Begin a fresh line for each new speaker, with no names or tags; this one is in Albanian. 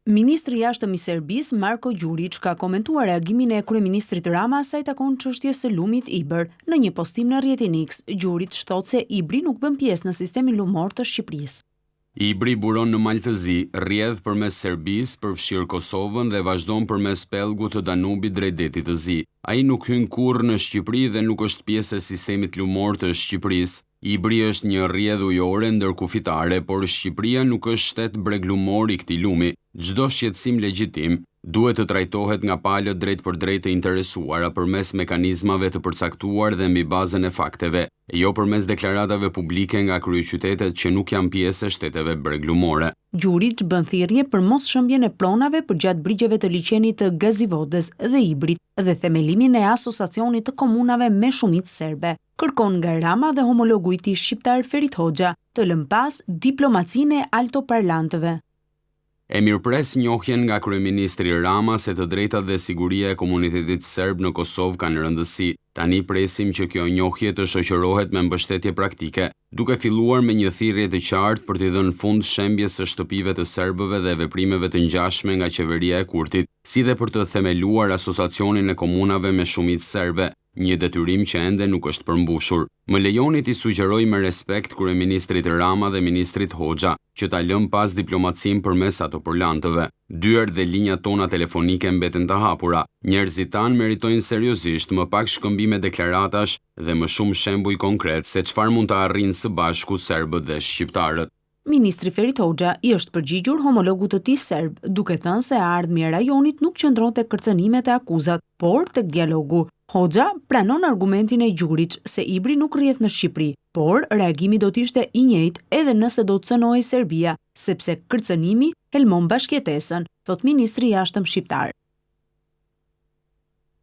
Ministri i Jashtëm i Serbisë, Marko Đurić, ka komentuar reagimin e kryeministrit Rama sa i takon çështjes së lumit Ibër. Në një postim në rrjetin X, Đurić thotë se Ibri nuk bën pjesë në sistemin lumor të Shqipërisë.
Ibri buron në Maltëzi, rrjedh përmes Serbisë, përfshirë Kosovën dhe vazhdon përmes pellgut të Danubit drejt detit të Zi. Ai nuk hyn kurrë në Shqipëri dhe nuk është pjesë e sistemit lumor të Shqipërisë. Ibri është një rrjedhë ujore ndërkufitare, por Shqipëria nuk është shtet breglumor i këtij lumi. Çdo shqetësim legjitim duhet të trajtohet nga palët drejt për drejt të interesuara përmes mekanizmave të përcaktuar dhe mbi bazën e fakteve, e jo përmes deklaratave publike nga kryeqytetet që nuk janë pjesë e shteteve breglumore.
Đurić bën thirrje për mos shëmbjen e plonave përgjatë brigjeve të liçenit të Gazivodës dhe Ibrit dhe themelimin e asociacionit të komunave me shumicë serbe. Kërkon nga Rama dhe homologu i tij shqiptar Ferit Hoxha të lënë pas diplomacinë e altoparlantëve.
E mirëpres njohjen nga kryeministri Rama se të drejtat dhe siguria e komunitetit serb në Kosovë kanë rëndësi. Tani presim që kjo njohje të shoqërohet me mbështetje praktike, duke filluar me një thirrje të qartë për t'i dhënë fund shembjes së shtëpive të serbëve dhe veprimeve të ngjashme nga qeveria e Kurtit, si dhe për të themeluar asociacionin e komunave me shumicë serbe, një detyrim që ende nuk është përmbushur. Më lejoni t'i sugjeroj me respekt kryeministrit Rama dhe ministrit Hoxha që ta lëm pas diplomacin përmes ato parlantëve. Dyert dhe linjat tona telefonike mbeten të hapura. Njerëzit tanë meritojnë seriozisht më pak shkëmbime deklaratash dhe më shumë shembuj konkret se çfarë mund të arrijnë së bashku serbët dhe shqiptarët.
Ministri Ferit Hoxha i është përgjigjur homologut të tij serb, duke thënë se ardhmja e rajonit nuk qëndron tek kërcënimet e akuzat, por tek dialogu. Hoxha pranon argumentin e Đurić se Ibri nuk rrjedh në Shqipëri, por reagimi do të ishte i njëjtë edhe nëse do të cënohej Serbia, sepse kërcënimi helmon bashkëjetesën, thot ministri i jashtëm shqiptar.